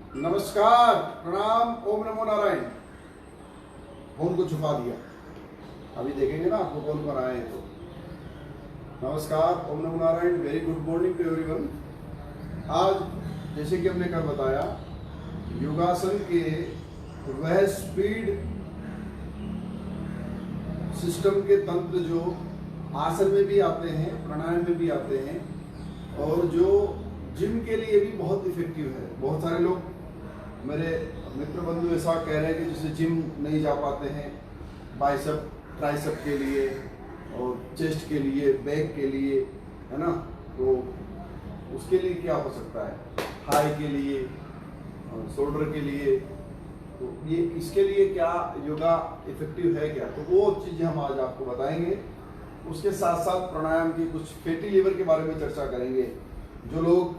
नमस्कार, प्रणाम, ओम नमो नारायण। फोन को छुपा दिया, अभी देखेंगे ना आपको कौन कौन आए हैं तो। नमस्कार, ओम नमो Narayan, very good morning to everyone. आज जैसे कि हमने कल बताया, योगासन के वह स्पीड सिस्टम के तंत्र जो आसन में भी आते हैं, प्राणायाम में भी आते हैं और जो जिम के लिए भी बहुत इफेक्टिव है। बहुत सारे लोग मेरे मित्र बंधु ऐसा कह रहे हैं कि जैसे जिम नहीं जा पाते हैं, बाइसेप ट्राइसेप के लिए और चेस्ट के लिए, बैक के लिए, है ना, तो उसके लिए क्या हो सकता है, थाई के लिए, शोल्डर के लिए, तो ये इसके लिए क्या योगा इफेक्टिव है क्या, तो वो चीज़ें हम आज आपको बताएंगे। उसके साथ साथ प्राणायाम की कुछ फैटी लीवर के बारे में चर्चा करेंगे। जो लोग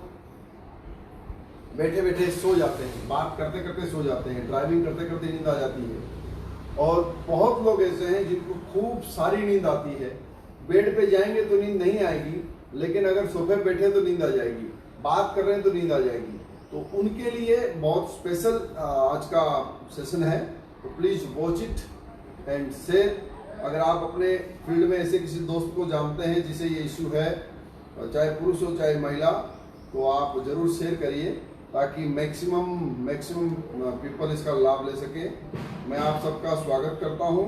बैठे बैठे सो जाते हैं, बात करते करते सो जाते हैं, ड्राइविंग करते करते नींद आ जाती है, और बहुत लोग ऐसे हैं जिनको खूब सारी नींद आती है। बेड पे जाएंगे तो नींद नहीं आएगी, लेकिन अगर सोफे पे बैठे तो नींद आ जाएगी, बात कर रहे हैं तो नींद आ जाएगी। तो उनके लिए बहुत स्पेशल आज का सेशन है, तो please watch it and share. अगर आप अपने फील्ड में ऐसे किसी दोस्त को जानते हैं जिसे ये इश्यू है, चाहे पुरुष हो चाहे महिला, तो आप जरूर शेयर करिए ताकि मैक्सिमम पीपल इसका लाभ ले सके। मैं आप सबका स्वागत करता हूं।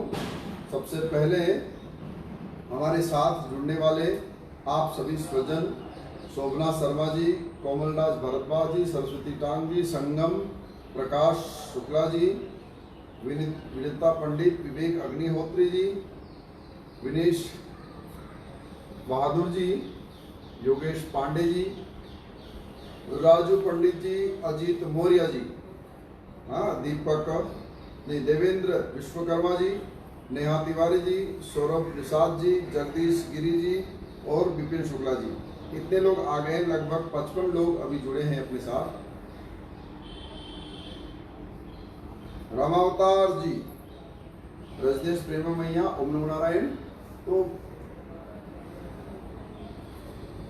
सबसे पहले हमारे साथ जुड़ने वाले आप सभी स्वजन, शोभना शर्मा जी, कोमलराज भरद्वाज जी, सरस्वती टांग जी, संगम प्रकाश शुक्ला जी, विनीता पंडित, विवेक अग्निहोत्री जी, विनेश बहादुर जी, योगेश पांडे जी, राजू पंडित जी, अजीत मौर्य जी, हाँ, देवेंद्र विश्वकर्मा जी, नेहा तिवारी जी, सौरभ निषाद जी, जगदीश गिरी जी और विपिन शुक्ला जी। इतने लोग आ गए, लगभग 55 लोग अभी जुड़े हैं अपने साथ। रामावतार जी, रजनीश प्रेमा मैया, ओम नमो नारायण। तो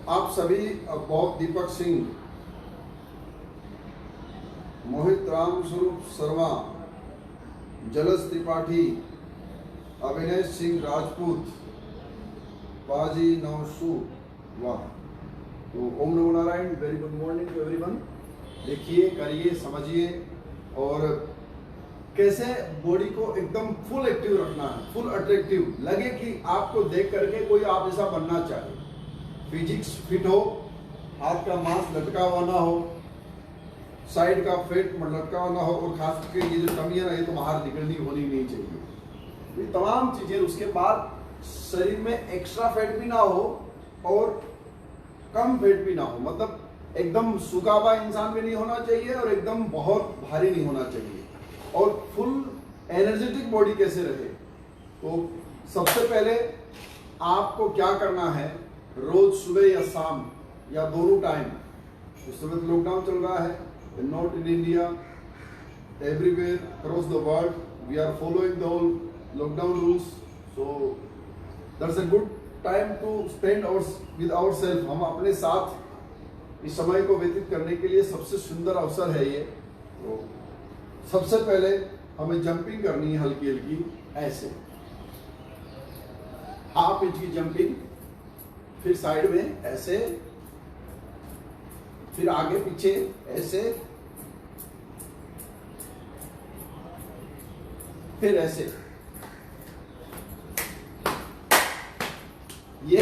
आप सभी, बहुत दीपक सिंह, मोहित राम स्वरूप शर्मा, जलस त्रिपाठी, अविनेश सिंह राजपूत, पाजी नौशू, वाह। तो ओम नमो Narayan, very good morning to everyone. देखिए, करिए, समझिए और कैसे बॉडी को एकदम फुल एक्टिव रखना है, फुल अट्रैक्टिव लगे कि आपको देख करके कोई आप जैसा बनना चाहे। फिजिक्स फिट हो, हाथ का मांस लटका हुआ ना हो, साइड का फेट लटका हुआ ना हो, और खास करके ये जो कमी है ना, ये तो बाहर निकलनी होनी नहीं चाहिए। ये तमाम चीजें, उसके बाद शरीर में एक्स्ट्रा फैट भी ना हो और कम फैट भी ना हो, मतलब एकदम सूखा हुआ इंसान भी नहीं होना चाहिए और एकदम बहुत भारी नहीं होना चाहिए, और फुल एनर्जेटिक बॉडी कैसे रहे। तो सबसे पहले आपको क्या करना है, रोज सुबह या शाम या दोनों टाइम, इस समय लॉकडाउन चल रहा है, not in India, everywhere across the world we are following the whole lockdown rules, so that's a good time to spend with our self. हम अपने साथ इस समय को व्यतीत करने के लिए सबसे सुंदर अवसर है ये। तो सबसे पहले हमें जंपिंग करनी है, हल्की हल्की, ऐसे हाफ इंच की जंपिंग, फिर साइड में ऐसे, फिर आगे पीछे ऐसे, फिर ऐसे, ये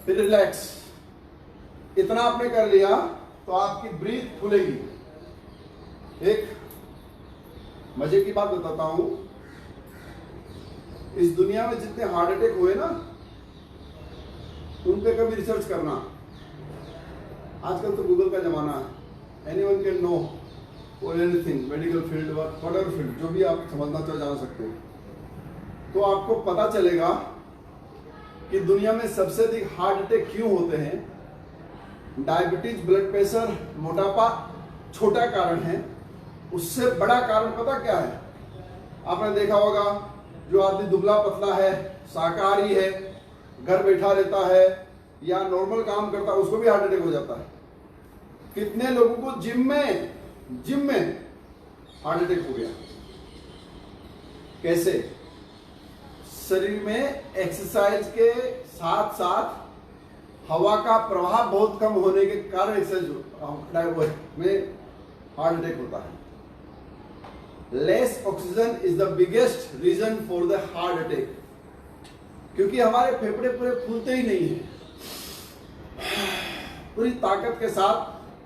फिर रिलैक्स। इतना आपने कर लिया तो आपकी ब्रीथ खुलेगी। एक मजे की बात बताता हूं, इस दुनिया में जितने हार्ट अटैक हुए ना, उन पे कभी रिसर्च करना। आजकल तो गूगल का जमाना है, एनीवन कैन नो और anything, medical field, whatever field, जो भी आप समझना चाहो जान सकते हो। तो आपको पता चलेगा कि दुनिया में सबसे अधिक हार्ट अटैक क्यों होते हैं। डायबिटीज, ब्लड प्रेशर, मोटापा छोटा कारण है, उससे बड़ा कारण पता क्या है? आपने देखा होगा, जो आदमी दुबला पतला है, शाकाहारी है, घर बैठा रहता है या नॉर्मल काम करता है, उसको भी हार्ट अटैक हो जाता है। कितने लोगों को जिम में हार्ट अटैक हो गया? कैसे? शरीर में एक्सरसाइज के साथ साथ हवा का प्रवाह बहुत कम होने के कारण एक्सरसाइज में हार्ट अटैक होता है। Less oxygen is the biggest reason for the heart attack, क्योंकि हमारे फेफड़े पूरे फूलते ही नहीं है। पूरी ताकत के साथ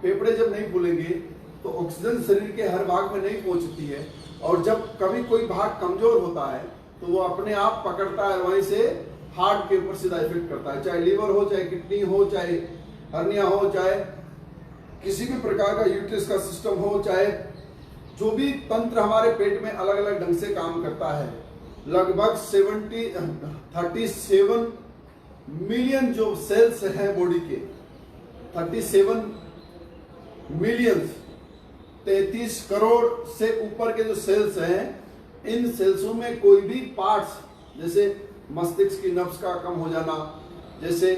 फेफड़े जब नहीं फूलेंगे तो ऑक्सीजन शरीर के हर भाग में नहीं पहुंचती है, और जब कभी कोई भाग कमजोर होता है तो वो अपने आप पकड़ता है, वहीं से हार्ट के ऊपर सीधा इफेक्ट करता है। चाहे लीवर हो, चाहे किडनी हो, चाहे हर्निया हो, चाहे किसी भी प्रकार का यूट्रस का सिस्टम हो, चाहे जो भी तंत्र हमारे पेट में अलग अलग ढंग से काम करता है। लगभग 37 मिलियन जो सेल्स हैं बॉडी के, 37 मिलियन, 33 करोड़ से ऊपर के जो सेल्स हैं, इन सेल्सों में कोई भी पार्ट्स, जैसे मस्तिष्क की नब्ज का कम हो जाना, जैसे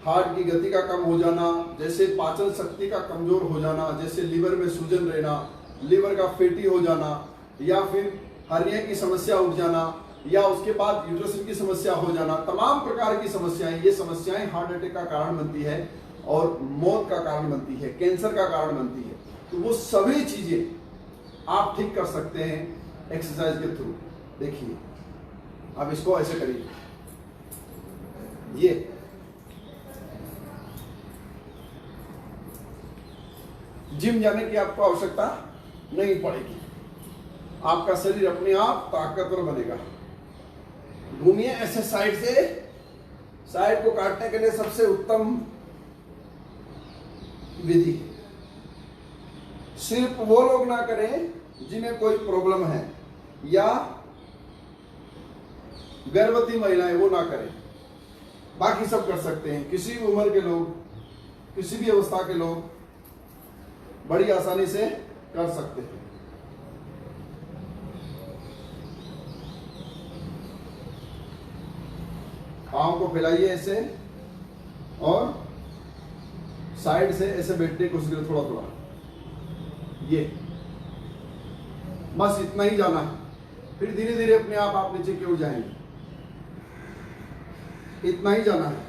हार्ट की गति का कम हो जाना, जैसे पाचन शक्ति का कमजोर हो जाना, जैसे लीवर में सूजन रहना, लीवर का फैटी हो जाना, या फिर हर्निया की समस्या उठ जाना, या उसके बाद यूट्रस की समस्या हो जाना, तमाम प्रकार की समस्याएं, ये समस्याएं हार्ट अटैक का कारण बनती है और मौत का कारण बनती है, कैंसर का कारण बनती है। तो वो सभी चीजें आप ठीक कर सकते हैं एक्सरसाइज के थ्रू। देखिए, अब इसको ऐसे करिए, ये जिम जाने की आपको आवश्यकता नहीं पड़ेगी, आपका शरीर अपने आप ताकतवर बनेगा। घूमिए ऐसे साइड से, साइड को काटने के लिए सबसे उत्तम विधि, सिर्फ वो लोग ना करें जिन्हें कोई प्रॉब्लम है, या गर्भवती महिलाएं, वो ना करें। बाकी सब कर सकते हैं, किसी भी उम्र के लोग, किसी भी अवस्था के लोग बड़ी आसानी से कर सकते हैं। पांव को फैलाइए ऐसे, और साइड से ऐसे बैठने की कोशिश करें, थोड़ा थोड़ा, ये बस इतना ही जाना है। फिर धीरे धीरे अपने आप नीचे की ओर जाएंगे, इतना ही जाना है।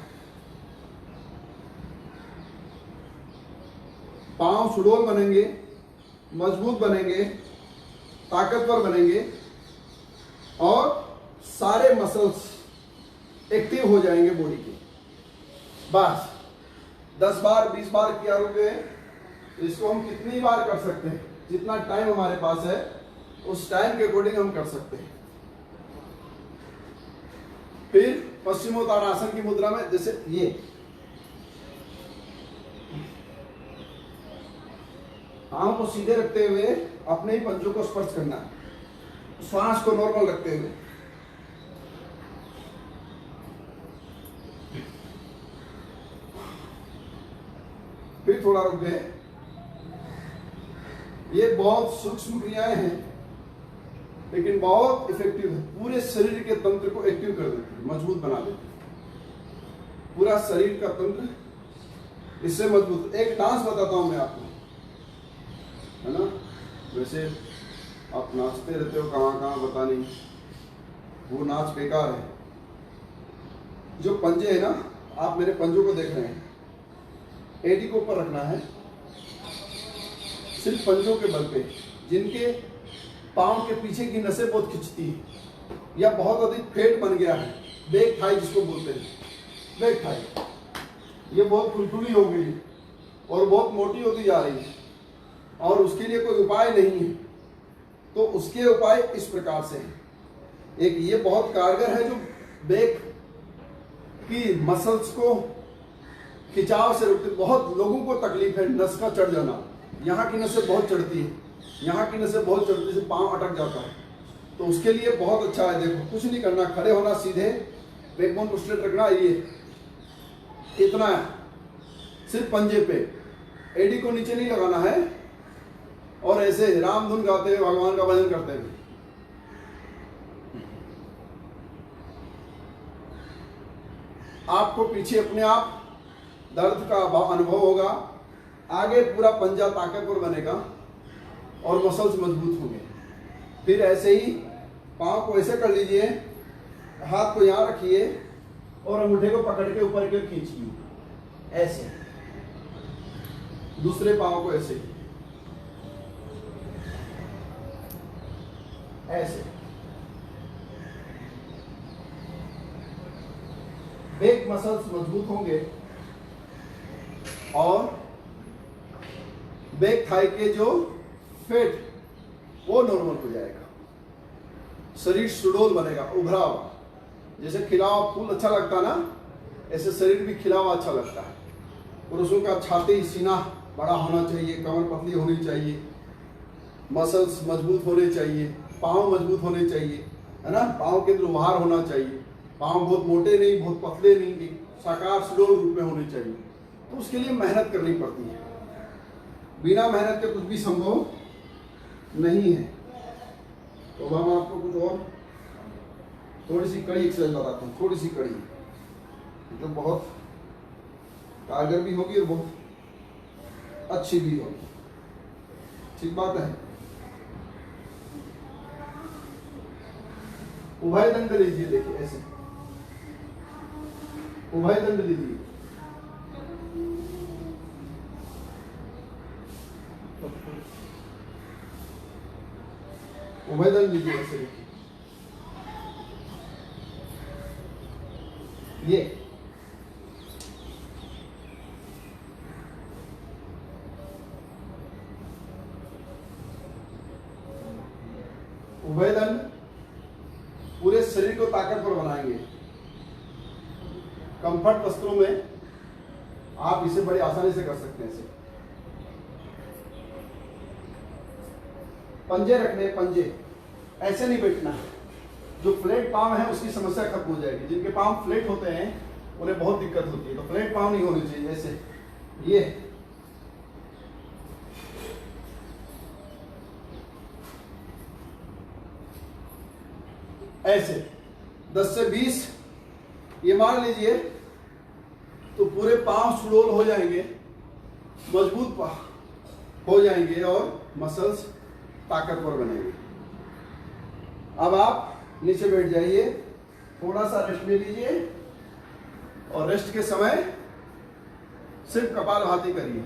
पांव सुडौल बनेंगे, मजबूत बनेंगे, ताकतवर बनेंगे, और सारे मसल्स एक्टिव हो जाएंगे बॉडी के। बस 10 बार 20 बार किया रुके, इसको हम कितनी बार कर सकते हैं, जितना टाइम हमारे पास है उस टाइम के अकॉर्डिंग हम कर सकते हैं। फिर पश्चिमोत्तानासन की मुद्रा में, जैसे ये पांव को सीधे रखते हुए अपने ही पंजों को स्पर्श करना है, श्वास को नॉर्मल रखते हुए। फिर थोड़ा रुक गए। ये बहुत सूक्ष्म क्रियाएं हैं, लेकिन बहुत इफेक्टिव है। पूरे शरीर के तंत्र को एक्टिव कर देती है, मजबूत बना देती है। पूरा शरीर का तंत्र इससे मजबूत। एक डांस बताता हूं मैं आपको, है ना। वैसे आप नाचते रहते हो कहां कहां, पता नहीं, वो नाच बेकार है। जो पंजे है ना, आप मेरे पंजों को देख रहे हैं, एडी को ऊपर रखना है, सिर्फ पंजों के बल पे, जिनके पांव के पीछे की नसें बहुत खिंचती है या बहुत अधिक फैट बन गया है, बैक थाई जिसको बोलते हैं, बैक थाई, ये बहुत खुलखुली हो गई और बहुत मोटी होती जा रही है, और उसके लिए कोई उपाय नहीं है। तो उसके उपाय इस प्रकार से है। एक ये बहुत कारगर है, जो बैक की मसल्स को खिंचाव से रोकते। बहुत लोगों को तकलीफ है नस का चढ़ जाना, यहाँ की नसें बहुत चढ़ती है, यहाँ की नसें बहुत चढ़ती से पांव अटक जाता है। तो उसके लिए बहुत अच्छा है। देखो, कुछ नहीं करना, खड़े होना सीधे, बैकबोन को स्ट्रेट रखना, ये इतना है, सिर्फ पंजे पे, एडी को नीचे नहीं लगाना है, और ऐसे राम धुन गाते हुए भगवान का भजन करते हुए। आपको पीछे अपने आप दर्द का अनुभव होगा, आगे पूरा पंजा ताकतवर बनेगा और मसल्स मजबूत होंगे। फिर ऐसे ही पाँव को ऐसे कर लीजिए, हाथ को यहाँ रखिए और अंगूठे को पकड़ के ऊपर की ओर खींचिए, ऐसे। दूसरे पाँव को ऐसे ऐसे। बैक मसल्स मजबूत होंगे और बैक थाई के जो फैट वो नॉर्मल हो जाएगा, शरीर सुडौल बनेगा, उभरा हुआ। जैसे खिला हुआ फूल अच्छा लगता ना, ऐसे शरीर भी खिला हुआ अच्छा लगता है। पुरुषों का छाती सीना बड़ा होना चाहिए, कमर पतली होनी चाहिए, मसल्स मजबूत होने चाहिए, पाँव मजबूत होने चाहिए, है ना। पाँव के अंदर उभार होना चाहिए, पाँव बहुत मोटे नहीं, बहुत पतले नहीं, एक साकार सुडौल रूप में होने चाहिए। तो उसके लिए मेहनत करनी पड़ती है, बिना मेहनत के कुछ भी संभव नहीं है। तो अब हम आपको कुछ और थोड़ी सी कड़ी एक्सरसाइज बताते हैं, थोड़ी सी कड़ी, मतलब बहुत कारगर भी होगी और बहुत अच्छी भी होगी, ठीक बात है। उभय दंड लीजिए, देखिए ऐसे उभय दंड लीजिए। उभय दंड लीजिए ऐसे, देखिए ये उभय दंड पूरे शरीर को ताकतवर बनाएंगे। कंफर्ट वस्त्रों में आप इसे बड़ी आसानी से कर सकते हैं। इसे पंजे रखने, पंजे ऐसे नहीं बैठना। जो फ्लैट पांव है उसकी समस्या खत्म हो जाएगी। जिनके पांव फ्लैट होते हैं उन्हें बहुत दिक्कत होती है, तो फ्लैट पांव नहीं होने चाहिए। ऐसे ये ऐसे 10 से 20 ये मार लीजिए, तो पूरे पांव सुडौल हो जाएंगे, मजबूत हो जाएंगे और मसल्स ताकतवर बनेंगे। अब आप नीचे बैठ जाइए, थोड़ा सा रेस्ट ले लीजिए और रेस्ट के समय सिर्फ कपालभाति करिए।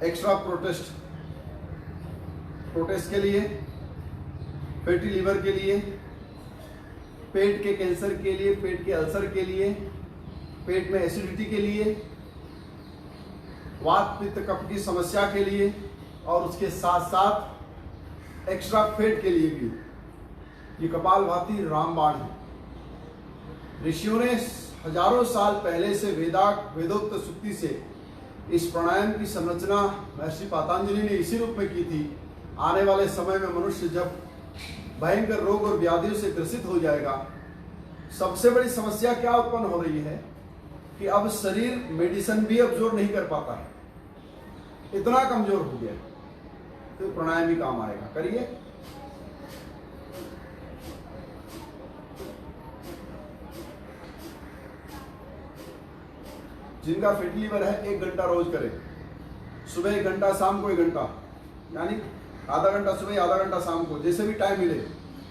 एक्स्ट्रा प्रोटेस्ट के लिए, फैटी लीवर के लिए, पेट के कैंसर के लिए, पेट के अल्सर के लिए, पेट में एसिडिटी के लिए, वात पित्त कफ की समस्या के लिए और उसके साथ साथ एक्स्ट्रा फैट के लिए भी ये कपालभाति रामबाण है। ऋषियों ने हजारों साल पहले से वेदोक्त सुक्ति से इस प्राणायाम की संरचना महर्षि पतंजलि ने इसी रूप में की थी। आने वाले समय में मनुष्य जब भयंकर रोग और व्याधियों से ग्रसित हो जाएगा, सबसे बड़ी समस्या क्या उत्पन्न हो रही है कि अब शरीर मेडिसिन भी अब्जॉर्ब नहीं कर पाता है, इतना कमजोर हो गया। तो प्राणायाम ही काम आएगा, करिए। जिनका फैटी लीवर है 1 घंटा रोज करें, सुबह 1 घंटा, शाम को 1 घंटा, यानी आधा घंटा सुबह, आधा घंटा शाम को, जैसे भी टाइम मिले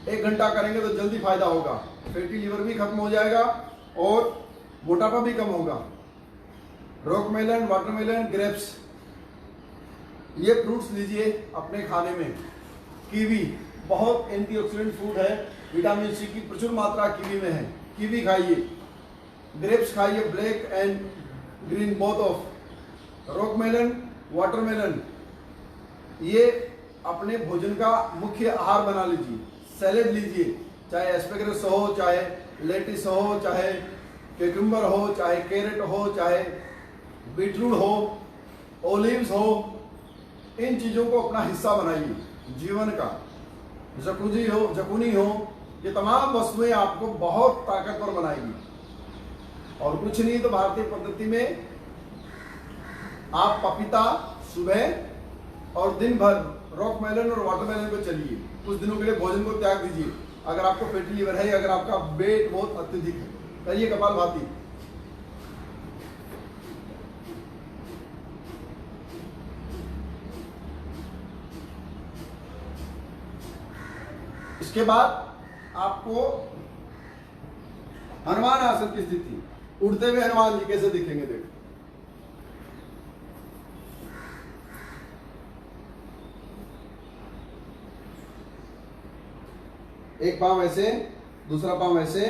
1 घंटा करेंगे तो जल्दी फायदा होगा। फैटी लीवर भी खत्म हो जाएगा और मोटापा भी कम होगा। रॉकमेलन, वाटरमेलन, ग्रेप्स, ये फ्रूट्स लीजिए अपने खाने में। कीवी बहुत एंटीऑक्सीडेंट फूड है, विटामिन सी की प्रचुर मात्रा कीवी में है, कीवी खाइए। ग्रेप्स खाइए, black and green both of. Rockmelon, watermelon, ये अपने भोजन का मुख्य आहार बना लीजिए। सैलेड लीजिए, चाहे एस्पेगरस हो, चाहे लेटिस हो, चाहे क्यूकम्बर हो, चाहे कैरेट हो, चाहे बीटरूट हो, ओलिव्स हो, इन चीजों को अपना हिस्सा बनाइए जीवन का। जकुनी हो, ये तमाम वस्तुएं आपको बहुत ताकतवर बनाएगी। और कुछ नहीं तो भारतीय पद्धति में आप पपीता सुबह और दिन भर रॉक मेलन और वाटरमेलन को चलिए, कुछ दिनों के लिए भोजन को त्याग दीजिए। अगर आपको फैटी लीवर है, अगर आपका वेट बहुत अत्यधिक है, करिए कपालभाति। इसके बाद आपको हनुमान आसन की स्थिति, उड़ते हुए हनुमान जी कैसे दिखेंगे देखो। एक पांव ऐसे, दूसरा पांव ऐसे,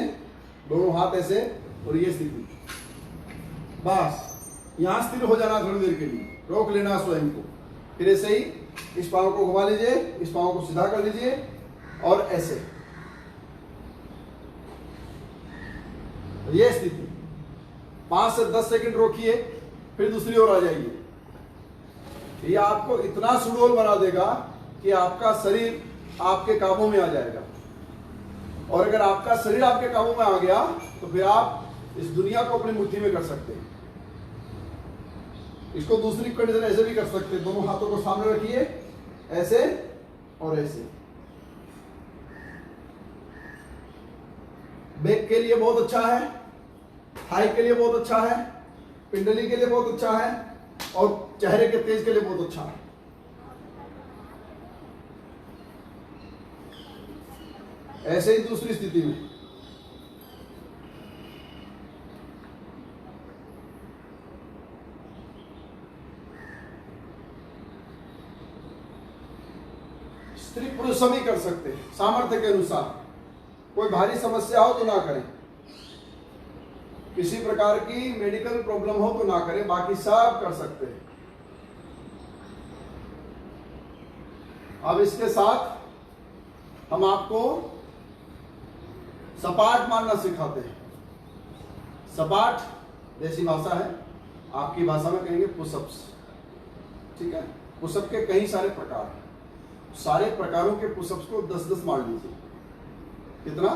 दोनों हाथ ऐसे, और ये स्थिति। बस यहां स्थिर हो जाना थोड़ी देर के लिए, रोक लेना स्वयं को। फिर ऐसे ही इस पांव को घुमा लीजिए, इस पांव को सीधा कर लीजिए और ऐसे, ये स्थिति 5 से 10 सेकंड रोकिए, फिर दूसरी ओर आ जाइए। ये आपको इतना सुडौल बना देगा कि आपका शरीर आपके काबू में आ जाएगा। और अगर आपका शरीर आपके काबू में आ गया तो फिर आप इस दुनिया को अपनी मुट्ठी में कर सकते हैं। इसको दूसरी कंडीशन ऐसे भी कर सकते हैं, दोनों हाथों को सामने रखिए, ऐसे और ऐसे। बैक के लिए बहुत अच्छा है, थाई के लिए बहुत अच्छा है, पिंडली के लिए बहुत अच्छा है, और चेहरे के तेज के लिए बहुत अच्छा है। ऐसे ही दूसरी स्थिति में स्त्री पुरुष सभी कर सकते हैं सामर्थ्य के अनुसार। कोई भारी समस्या हो तो ना करें, किसी प्रकार की मेडिकल प्रॉब्लम हो तो ना करें, बाकी सब कर सकते हैं। अब इसके साथ हम आपको सपाट मारना सिखाते हैं। सपाट देसी भाषा है, आपकी भाषा में कहेंगे पुशअप्स। ठीक है, पुशअप के कई सारे प्रकार हैं, सारे प्रकारों के पुशअप्स को 10-10 मार लीजिए। कितना?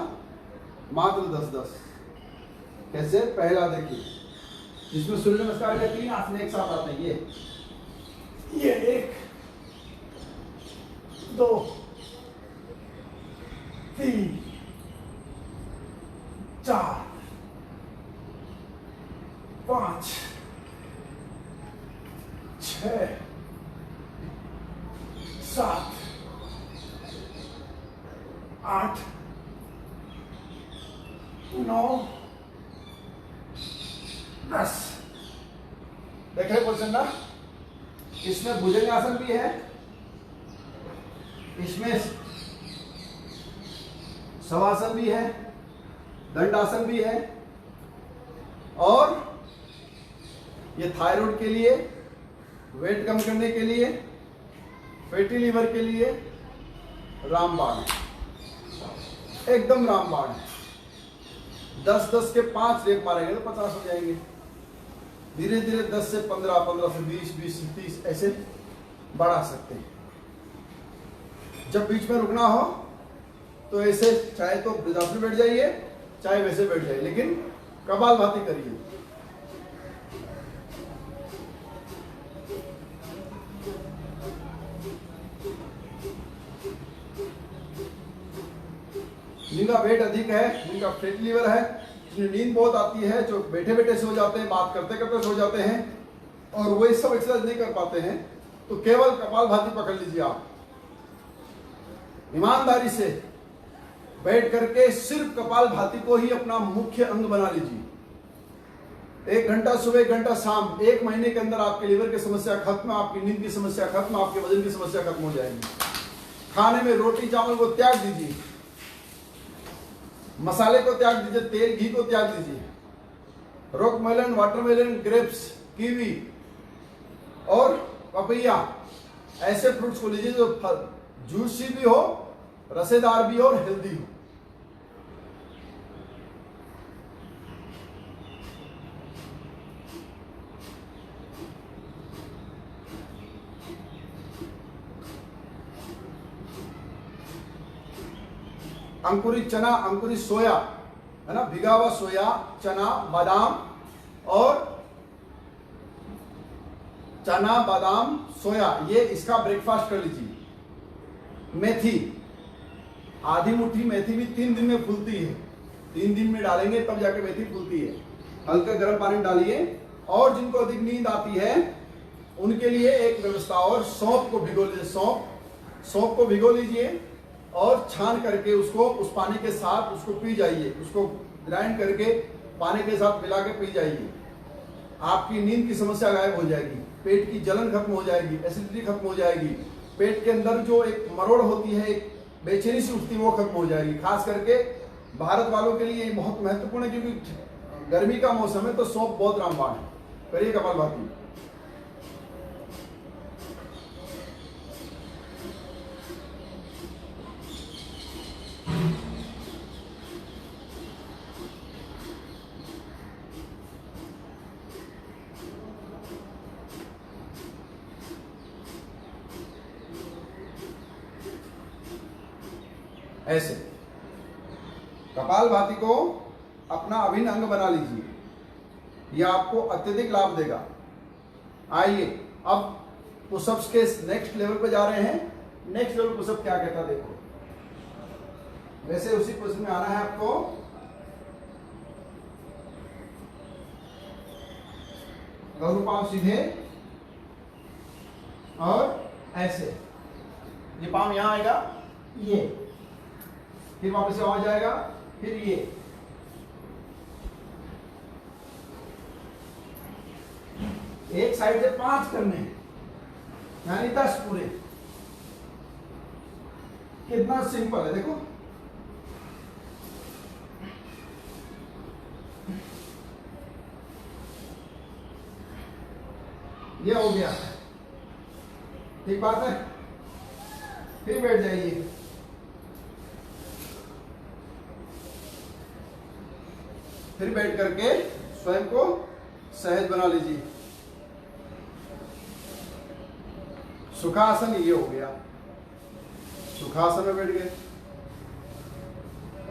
मात्र 10-10। कैसे? पहला देखिए, जिसमें सूर्य नमस्कार के 3 आसन एक साथ आते हैं। ये 1 2 3 4 5 6 7 8 9 10। देख रहे क्वेश्चन ना? इसमें भुजंगासन भी है, इसमें शवासन भी है, दंडासन भी है, और ये थायराइड के लिए, वेट कम करने के लिए, फैटी लीवर के लिए रामबाण है, एकदम रामबाण है। 10-10 के 5 रेप मारेंगे तो 50 हो जाएंगे। धीरे धीरे 10 से 15, 15 से 20, 20 से 30 ऐसे बढ़ा सकते हैं। जब बीच में रुकना हो तो ऐसे चाहे तो वृद्धाश्रम बैठ जाइए, चाहे वैसे बैठ जाइए, लेकिन कपालभाति करिए। जिनका वेट अधिक है, जिनका फैटी लीवर है, जिन्हें नींद बहुत आती है, जो बैठे बैठे सो जाते हैं, बात करते करते सो जाते हैं, और वो सब एक्सरसाइज नहीं कर पाते हैं, तो केवल कपालभाति पकड़ लीजिए। आप ईमानदारी से बैठ करके सिर्फ कपालभाति को ही अपना मुख्य अंग बना लीजिए। 1 घंटा सुबह, 1 घंटा शाम, 1 महीने के अंदर आपके लीवर की समस्या खत्म, आपकी नींद की समस्या खत्म, आपके वजन की समस्या खत्म हो जाएगी। खाने में रोटी चावल को त्याग दीजिए, मसाले को त्याग दीजिए, तेल घी को त्याग दीजिए। Rock melon, watermelon, grapes, kiwi और पपैया, ऐसे फ्रूट्स को लीजिए जो जूसी भी हो, रसेदार भी हो और हेल्दी हो। अंकुरित चना, अंकुरित सोया, है ना, भिगा हुआ सोया, चना, बादाम और चना, बादाम, सोया, ये इसका ब्रेकफास्ट कर लीजिए। मेथी, आधी मुट्ठी मेथी भी 3 दिन में फूलती है, 3 दिन में डालेंगे तब जाके मेथी फूलती है। हल्का गर्म पानी डालिए। और जिनको अधिक नींद आती है उनके लिए एक व्यवस्था और, सौंफ को भिगो लीजिए। सौंफ को भिगो लीजिए और छान करके उसको उस पानी के साथ उसको पी जाइए। उसको ग्राइंड करके पानी के साथ मिला के पी जाइए। आपकी नींद की समस्या गायब हो जाएगी, पेट की जलन खत्म हो जाएगी, एसिडिटी खत्म हो जाएगी, पेट के अंदर जो एक मरोड़ होती है, एक बेचैनी सी उठती है, वो खत्म हो जाएगी। खास करके भारत वालों के लिए बहुत महत्वपूर्ण है, क्योंकि गर्मी का मौसम है तो सौंफ बहुत रामबाण है। करिए कपालभाति। ऐसे कपालभाति को अपना अभिन्न अंग बना लीजिए, यह आपको अत्यधिक लाभ देगा। आइए अब पुशअप्स के नेक्स्ट लेवल पे जा रहे हैं। नेक्स्ट लेवल पुशअप क्या कहता है देखो। वैसे उसी पोजीशन में आना है आपको। दोनों पांव सीधे और ऐसे, ये पांव यहां आएगा, ये फिर वापस आ जाएगा, फिर ये, एक साइड से 5 करने हैं, यानी 10 पूरे। कितना सिंपल है देखो। ये हो गया, ठीक बात है। फिर बैठ जाइए। फिर बैठ करके स्वयं को सहज बना लीजिए। सुखासन ये हो गया, सुखासन में बैठ गए।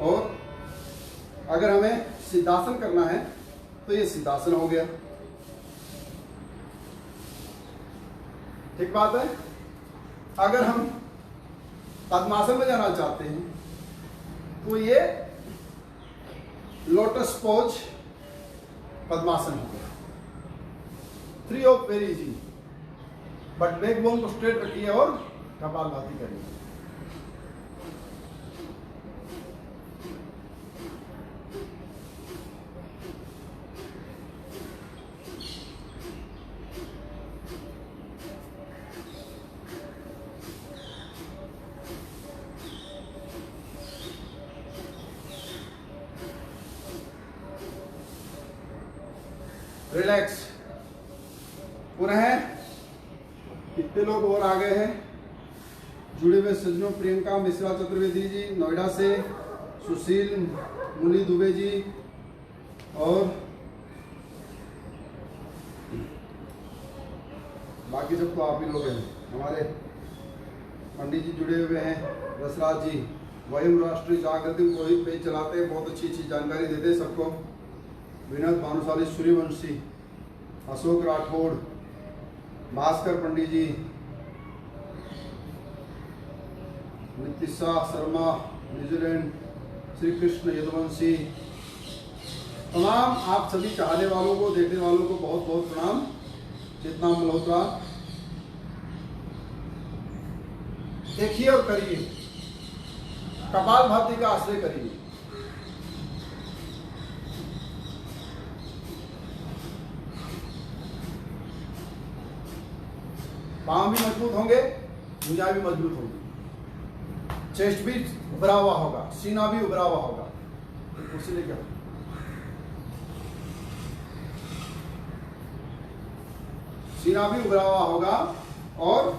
और अगर हमें सिद्धासन करना है तो ये सिद्धासन हो गया, ठीक बात है। अगर हम पद्मासन में जाना चाहते हैं तो ये लोटस पोज पद्मासन हो गया। Free of very easy, but backbone को स्ट्रेट रखिए और कपालभाति करिए। रिलैक्स। पुनः कितने लोग और आ गए हैं जुड़े हुए सज्जनों। प्रियंका मिश्रा चतुर्वेदी जी नोएडा से, सुशील मुनि दुबे जी, और बाकी सब तो आप ही लोग हैं। हमारे पंडित जी जुड़े हुए हैं, रसराज जी, वयम राष्ट्रीय जागृति रोहित पेज चलाते हैं, बहुत अच्छी अच्छी जानकारी देते हैं सबको। विनोद भानुशाली, सूर्यवंशी, अशोक राठौड़, भास्कर पंडित जी, नितिशा शर्मा न्यूजीलैंड, श्री कृष्ण यदुवंशी, तमाम आप सभी चाहने वालों को, देखने वालों को बहुत बहुत प्रणाम। चेतना मल्होत्रा, देखिए और करिए, कपालभाति का आश्रय करिए। पांव भी मजबूत होंगे, भुजा भी मजबूत होगी, चेस्ट भी उभरा हुआ होगा, सीना भी उभरा हुआ होगा। कुर्सी लेके आओ। सीना भी उभरा हुआ होगा और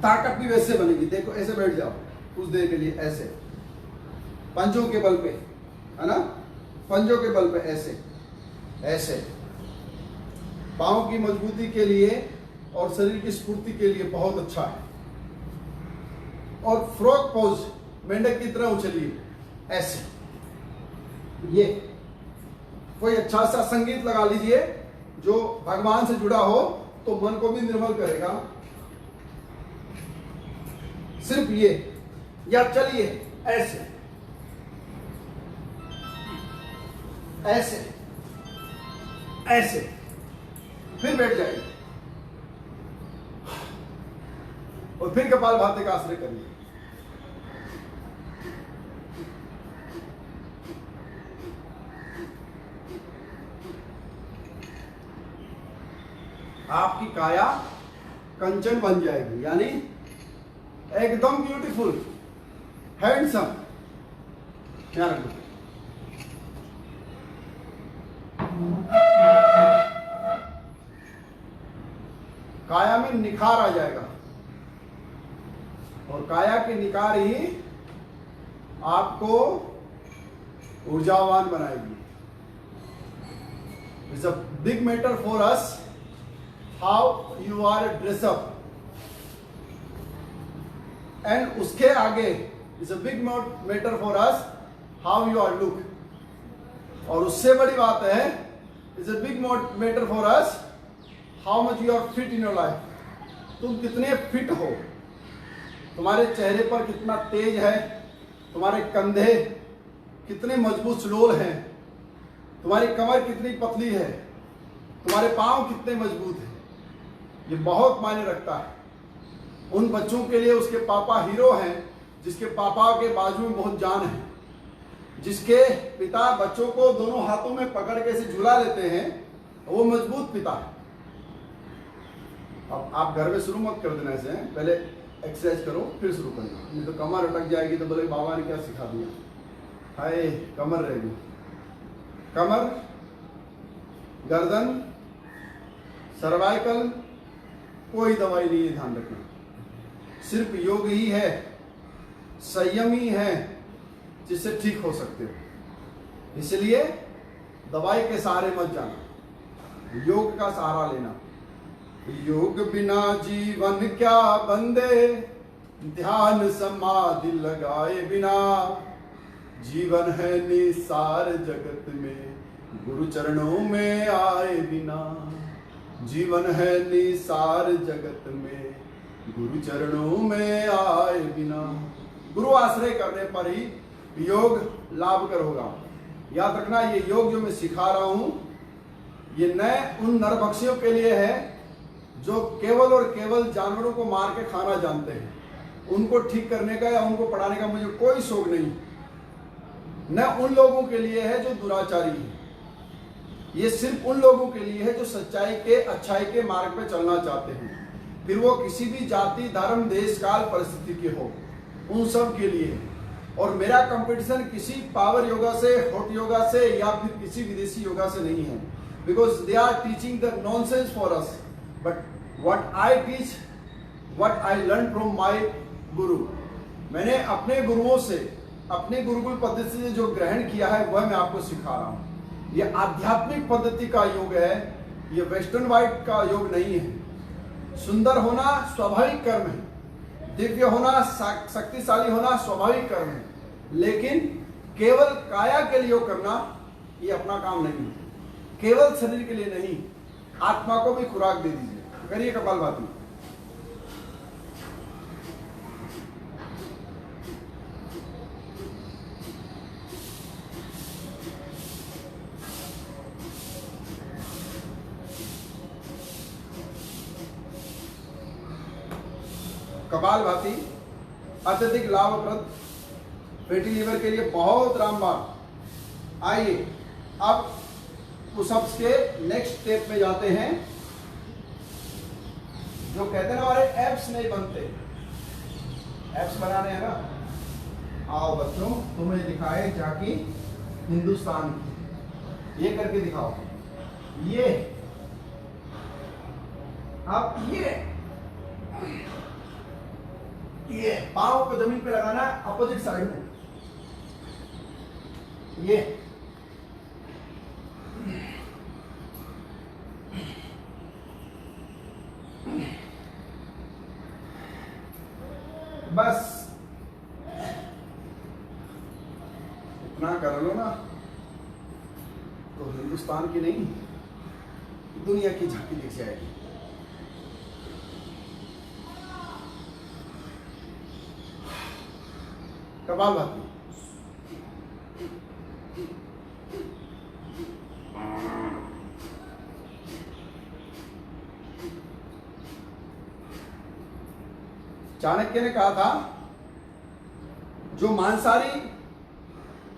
ताकत भी वैसे बनेगी। देखो ऐसे बैठ जाओ कुछ देर के लिए, ऐसे पंजों के बल पे, है ना, पंजों के बल पे ऐसे ऐसे। पांव की मजबूती के लिए और शरीर की स्फूर्ति के लिए बहुत अच्छा है। और फ्रॉग पोज मेंढक की तरह उछलिए, ऐसे। ये कोई अच्छा सा संगीत लगा लीजिए जो भगवान से जुड़ा हो, तो मन को भी निर्मल करेगा। सिर्फ ये, या चलिए ऐसे ऐसे ऐसे, फिर बैठ जाइए और फिर कपालभाति का आश्रय करिए। आपकी काया कंचन बन जाएगी, यानी एकदम ब्यूटीफुल, हैंडसम। ध्यान रखो। काया में निखार आ जाएगा, और काया के निखार ही आपको ऊर्जावान बनाएगी। It's a big matter for us how you are dress up, and उसके आगे it's a big matter for us how you are look, और उससे बड़ी बात है it's a big matter for us how much you are fit in your life. तुम कितने fit हो, तुम्हारे चेहरे पर कितना तेज है, तुम्हारे कंधे कितने मजबूत सुडौल हैं, तुम्हारी कमर कितनी पतली है, तुम्हारे पांव कितने मजबूत हैं। ये बहुत मायने रखता है। उन बच्चों के लिए उसके पापा हीरो हैं, जिसके पापा के बाजू में बहुत जान है, जिसके पिता बच्चों को दोनों हाथों में पकड़ के से झुला लेते हैं, वो मजबूत पिता है। अब आप घर में शुरू मत कर देना ऐसे, पहले एक्सरसाइज करो फिर शुरू करना, नहीं तो कमर अटक जाएगी तो बोले बाबा ने क्या सिखा दिया, हाय कमर रहेगी। कमर, गर्दन, सर्वाइकल, कोई दवाई नहीं है, ध्यान रखना। सिर्फ योग ही है, संयम ही है जिससे ठीक हो सकते हो। इसलिए दवाई के सहारे मत जाना, योग का सहारा लेना। योग बिना जीवन क्या बंदे, ध्यान समाधि लगाए बिना। जीवन है निसार जगत में, गुरु चरणों में आए बिना। जीवन है निसार जगत में, गुरु चरणों में आए बिना। गुरु आश्रय करने पर ही योग लाभकर होगा। याद रखना, ये योग जो मैं सिखा रहा हूं, ये नए उन नरभक्षियों के लिए है जो केवल और केवल जानवरों को मार के खाना जानते हैं। उनको ठीक करने का या उनको पढ़ाने का मुझे कोई शौक नहीं। न उन लोगों के लिए है जो दुराचारी है, ये सिर्फ उन लोगों के लिए है जो सच्चाई के, अच्छाई के मार्ग पे चलना चाहते हैं। फिर वो किसी भी जाति, धर्म, देश, काल, परिस्थिति के हो, उन सब के लिए है। और मेरा कंपटीशन किसी पावर योगा से, हॉट योगा से या फिर किसी विदेशी योगा से नहीं है, because they are teaching the nonsense for us. But what I teach, what I learn from my guru, मैंने अपने गुरुओं से, अपने गुरुकुल पद्धति से जो ग्रहण किया है वह मैं आपको सिखा रहा हूं। ये आध्यात्मिक पद्धति का योग है, ये वेस्टर्न वाइट का योग नहीं है। सुंदर होना स्वाभाविक कर्म है, दिव्य होना, शक्तिशाली होना स्वाभाविक कर्म है, लेकिन केवल काया के लिए योग करना ये अपना काम नहीं है। केवल शरीर के लिए नहीं, आत्मा को भी खुराक दे दीजिए। करिए कपालभाति। कपालभाति अत्यधिक लाभप्रद, फैटी लिवर के लिए बहुत रामबाण। आइए अब पुशअप्स के नेक्स्ट स्टेप में जाते हैं। जो कहते हैं ना हमारे एब्स नहीं बनते, एब्स बनाने हैं ना। आओ बच्चों, तुम्हें दिखाए जाके हिंदुस्तान, ये करके दिखाओ। ये अब ये पाँव को जमीन पे लगाना है अपोजिट साइड में। ये बस हिंदुस्तान की नहीं, दुनिया की झांकी दिख जाएगी। कपालभाति चाणक्य ने कहा था, जो मांसाहारी,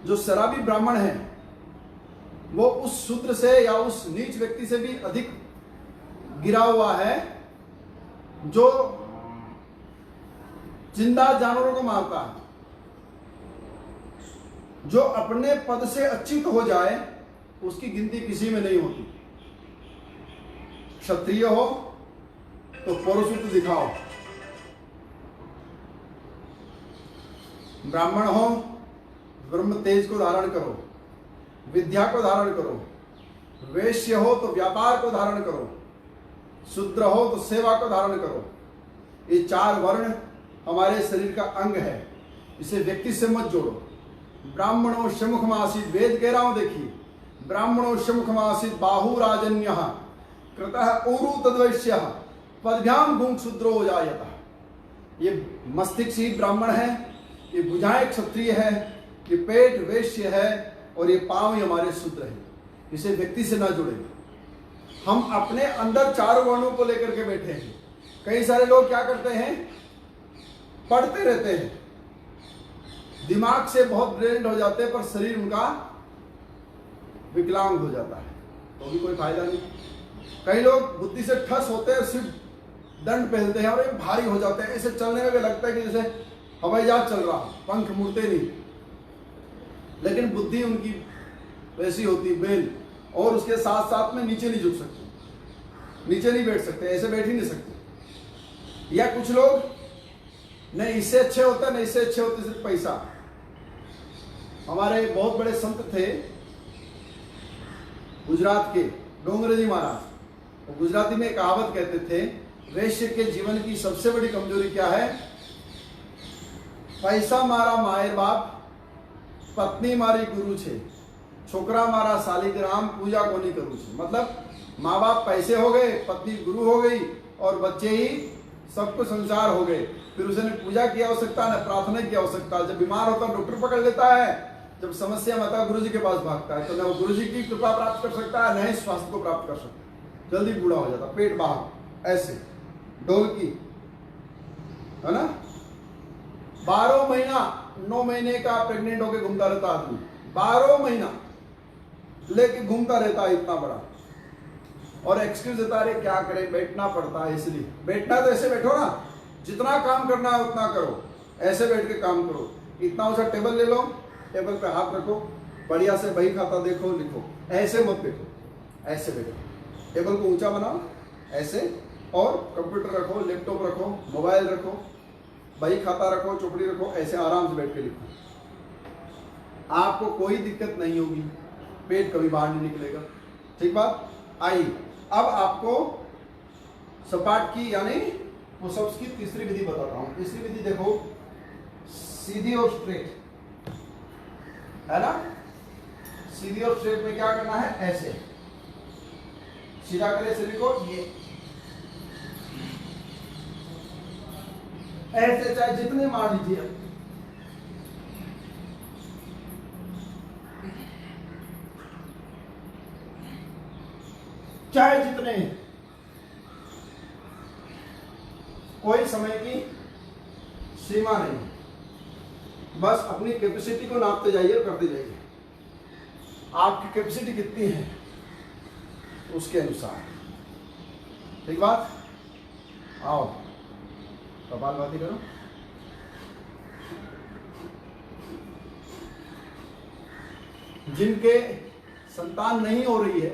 जो शराबी ब्राह्मण है, वो उस शूद्र से या उस नीच व्यक्ति से भी अधिक गिरा हुआ है जो जिंदा जानवरों को मारता है। जो अपने पद से अच्युत हो जाए उसकी गिनती किसी में नहीं होती। क्षत्रिय हो तो पौरुषत्व दिखाओ, ब्राह्मण हो ब्रह्म तेज को धारण करो, विद्या को धारण करो, वैश्य हो तो व्यापार को धारण करो, शूद्र हो तो सेवा को धारण करो। ये 4 वर्ण हमारे शरीर का अंग है, इसे व्यक्ति से मत जोड़ो। ब्राह्मणों शमुखमासीत, वेद कह रहा हूं, देखिए, ब्राह्मणों शमुखमासीत बाहुराजन्यः कृतः ऊरु तद्वैश्यः पदभ्याम गुंग शूद्रो जायतः। ये मस्तिष्क ही ब्राह्मण है, ये भुजाएं क्षत्रिय है, ये पेट वैश्य है और ये पांव ही हमारे शूद्र है। इसे व्यक्ति से ना जुड़े। हम अपने अंदर 4 वर्णों को लेकर के बैठे हैं। कई सारे लोग क्या करते हैं, पढ़ते रहते हैं, दिमाग से बहुत ब्रिलियंट हो जाते हैं, पर शरीर उनका विकलांग हो जाता है, तो भी कोई फायदा नहीं। कई लोग बुद्धि से ठस होते हैं, सिर्फ दंड पहनते हैं और ये भारी हो जाते हैं, ऐसे चलने में भी लगता है कि जैसे हवाई जहाज चल रहा, पंख मुड़ते नहीं, लेकिन बुद्धि उनकी वैसी होती बेल, और उसके साथ साथ में नीचे नहीं झुक सकते, नीचे नहीं बैठ सकते, ऐसे बैठ ही नहीं सकते। या कुछ लोग नहीं इससे अच्छे होता, नहीं इससे अच्छे होते, सिर्फ पैसा। हमारे बहुत बड़े संत थे गुजरात के, डोंगरेजी महाराज, वो गुजराती में एक कहावत कहते थे, वैश्य के जीवन की सबसे बड़ी कमजोरी क्या है, पैसा मारा मायर बाप, पत्नी मारी गुरु छे, छोकरा मारा सालिग्राम, पूजा को नहीं करू छे। मतलब माँ बाप पैसे हो गए, पत्नी गुरु हो गई और बच्चे ही सबको संसार हो गए, फिर उसे न पूजा की आवश्यकता न प्रार्थना की आवश्यकता। जब बीमार होता डॉक्टर पकड़ लेता है, जब समस्या में आता गुरु जी के पास भागता है, तो न वो गुरु जी की कृपा प्राप्त कर सकता है, न ही स्वास्थ्य को प्राप्त कर सकता है, जल्दी बूढ़ा हो जाता, पेट बाहर, ऐसे ढोलकी है ना। 12 महीना 9 महीने का प्रेग्नेंट होकर घूमता रहता आदमी, 12 महीना लेके घूमता रहता है इतना बड़ा, और एक्सक्यूज देता है क्या करे, बैठना पड़ता है। इसलिए बैठना तो ऐसे बैठो ना, जितना काम करना है उतना करो, ऐसे बैठ के काम करो। इतना ऊंचा टेबल ले लो, टेबल पे हाथ रखो, बढ़िया से बही खाता देखो, लिखो, ऐसे मत बैठो, ऐसे बैठो, टेबल को ऊंचा बनाओ ऐसे, और कंप्यूटर रखो, लैपटॉप रखो, मोबाइल रखो, बही खाता रखो, चौपड़ी रखो, ऐसे आराम से बैठ के लिखो। आपको कोई दिक्कत नहीं होगी, पेट कभी बाहर नहीं निकलेगा। ठीक बात। आइए अब आपको सपाट की यानी पुशअप्स की तीसरी विधि बताता हूं। तीसरी विधि देखो, सीधी और स्ट्रेट है ना। सीधी और स्ट्रेट में क्या करना है, ऐसे सीधा करें शरीर को, ये ऐसे चाहे जितने मार लीजिए, चाहे जितने, कोई समय की सीमा नहीं, बस अपनी कैपेसिटी को नापते जाइए, करते जाइए। आपकी कैपेसिटी कितनी है उसके अनुसार। ठीक बात। आओ कपालभाति करो। जिनके संतान नहीं हो रही है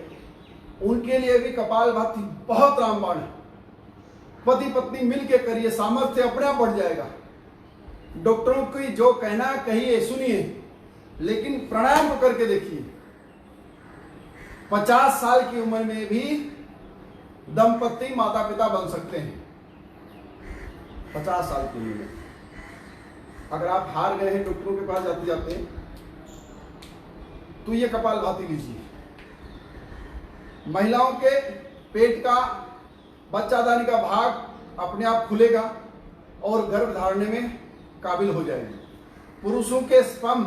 उनके लिए भी कपालभाति बहुत रामबाण है। पति पत्नी मिलके करिए, सामर्थ्य अपने आप बढ़ जाएगा। डॉक्टरों की जो कहना कहिए, सुनिए, लेकिन प्राणायाम को करके देखिए। 50 साल की उम्र में भी दंपति माता पिता बन सकते हैं। 50 साल की उम्र में अगर आप हार गए हैं डॉक्टरों के पास जाते जाते, तो ये कपालभाति लीजिए, महिलाओं के पेट का बच्चादानी का भाग अपने आप खुलेगा और गर्भ धारणे में काबिल हो जाएगी। पुरुषों के स्पर्म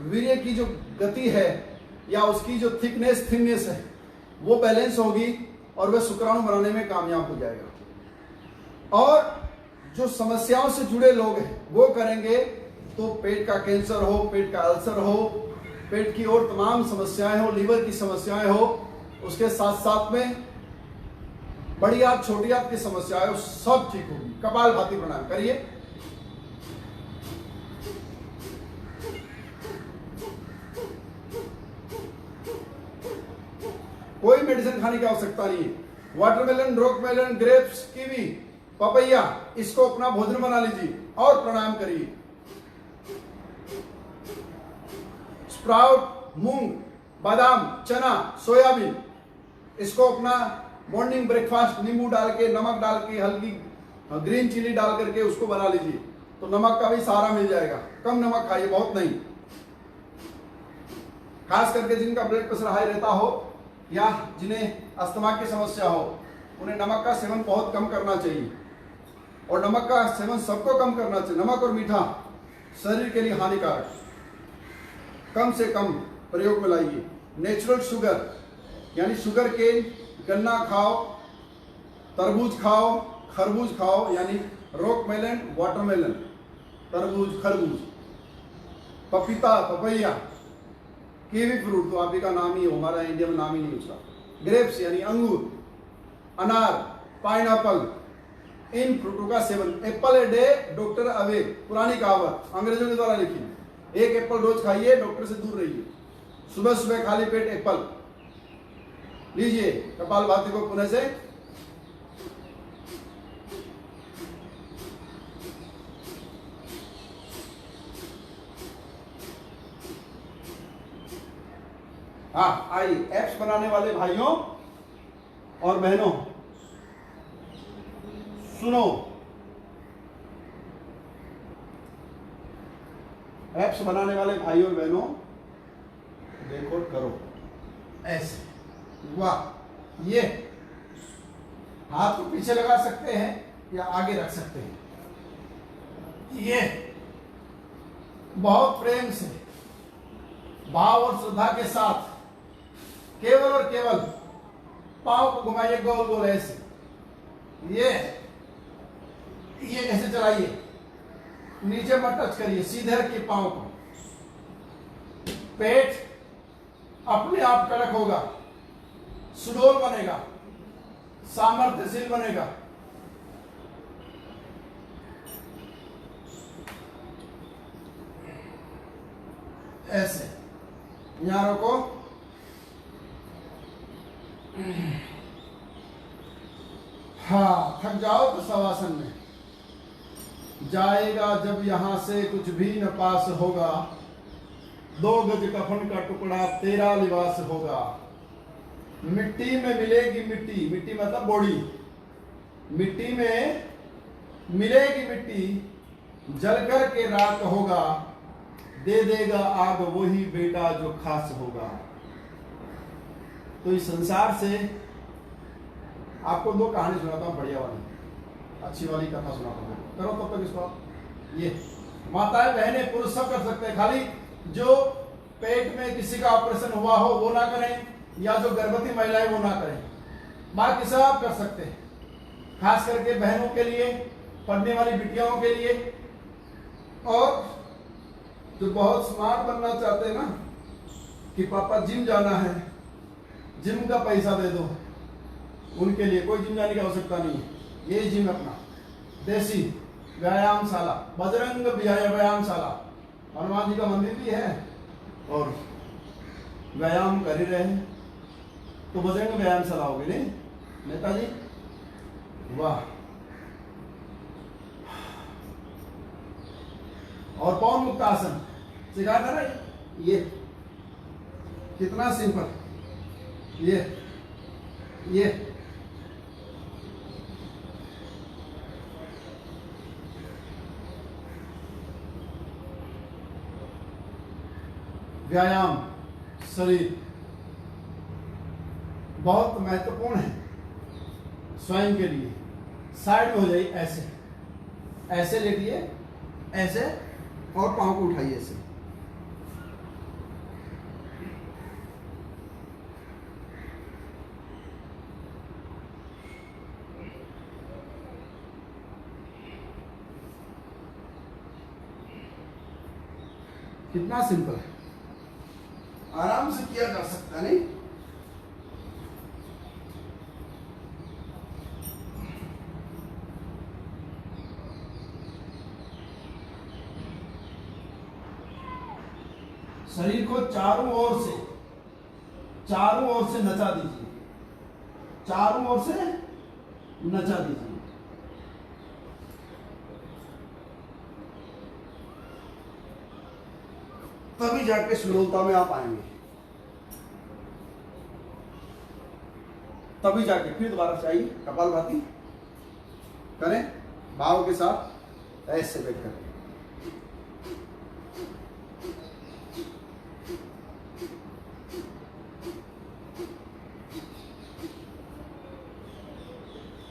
वीर्य की जो गति है या उसकी जो थिननेस है वो बैलेंस होगी और वह शुक्राणु बनाने में कामयाब हो जाएगा। और जो समस्याओं से जुड़े लोग हैं वो करेंगे तो पेट का कैंसर हो, पेट का अल्सर हो, पेट की और तमाम समस्याएं हो, लीवर की समस्याएं हो, उसके साथ साथ में बड़ी आंत छोटी आंत की समस्याएं हो, सब ठीक होगी। कपालभाति प्राणायाम करिए। कोई मेडिसिन खाने की आवश्यकता नहीं है। वाटरमेलन, रोकमेलन, ग्रेप्स, कीवी, पपैया, इसको अपना भोजन बना लीजिए और प्राणायाम करिए। स्प्राउट, मूंग, बादाम, चना, सोयाबीन, इसको अपना मॉर्निंग ब्रेकफास्ट नींबू डाल के, नमक डाल के, हल्की ग्रीन चिली डाल करके उसको बना लीजिए तो नमक का भी सहारा मिल जाएगा। कम नमक खाइए, बहुत नहीं। खास करके जिनका ब्लड प्रेशर हाई रहता हो या जिन्हें अस्थमा की समस्या हो उन्हें नमक का सेवन बहुत कम करना चाहिए। और नमक का सेवन सबको कम करना चाहिए। नमक और मीठा शरीर के लिए हानिकारक, कम से कम प्रयोग में लाइए। नेचुरल शुगर यानी शुगर केन, गन्ना खाओ, तरबूज खाओ, खरबूज खाओ यानी रोकमेलन, वाटरमेलन, तरबूज, खरबूज, पपीता, पपैया, कीवी फ्रूट तो आप ही का नाम ही हो, हमारा इंडिया में नाम ही नहीं उसका। ग्रेप्स यानी अंगूर, अनार, पाइनएप्पल, इन फ्रूटों का seven. Apple a day doctor away, पुरानी कहावत अंग्रेजों के द्वारा लिखी। एक एप्पल रोज खाइए, डॉक्टर से दूर रहिए। सुबह सुबह खाली पेट एप्पल लीजिए। कपालभाति को पुनः से आइए। एप्स बनाने वाले भाइयों और बहनों सुनो, एप्स बनाने वाले भाइयों और बहनों देखो, करो ऐसे। वाह, ये हाथ को पीछे लगा सकते हैं या आगे रख सकते हैं। ये बहुत प्रेम से, भाव और श्रद्धा के साथ केवल और केवल पांव को घुमाइए गोल गोल ऐसे। ये ऐसे चलाइए, नीचे मत टच करिए, सीधे रखिए पांव को। पेट अपने आप कड़क होगा, सुडौल बनेगा, सामर्थ्यशील बनेगा। ऐसे यहां रोको। हाँ, थक जाओ तो शवासन में जाएगा जब यहां से कुछ भी न पास होगा। 2 गज कफन का टुकड़ा तेरा लिबास होगा। मिट्टी में मिलेगी मिट्टी, मिट्टी मतलब बॉडी, मिट्टी में मिलेगी मिट्टी, जलकर के राख होगा। दे देगा आग वही बेटा जो खास होगा। तो इस संसार से आपको 2 कहानी सुनाता हूं, बढ़िया वाली, अच्छी वाली कथा सुनाता हूं। करो तब तक इसको। ये माताएं, बहनें, पुरुष सब कर सकते हैं। खाली जो पेट में किसी का ऑपरेशन हुआ हो वो ना करें, या जो गर्भवती महिलाएं वो ना करें, बाकी सब कर सकते हैं। खास करके बहनों के लिए, पढ़ने वाली बिटियाओं के लिए, और जो बहुत स्मार्ट बनना चाहते हैं ना कि पापा जिम जाना है, जिम का पैसा दे दो, उनके लिए कोई जिम जाने की आवश्यकता नहीं है। ये जिम अपना देसी व्यायामशाला, बजरंग व्यायामशाला, हनुमान जी का मंदिर भी है और व्यायाम कर ही रहे हैं, तो बजरंग व्यायामशाला होगी नहीं नेताजी। वाह। और पवन मुक्त आसन सिखा था ना, ये कितना सिंपल। ये व्यायाम शरीर बहुत महत्वपूर्ण है स्वयं के लिए। साइड में हो जाइए, ऐसे ऐसे लेटिए, ऐसे, और पाँव को उठाइए ऐसे। कितना सिंपल है, आराम से किया जा सकता है, नहीं? शरीर को चारों ओर से नचा दीजिए, चारों ओर से नचा दीजिए। तभी जाके श्लोकता में आप आएंगे, तभी जाके फिर दोबारा चाहिए कपालभाति करें, भाव के साथ ऐसे बैठ करें।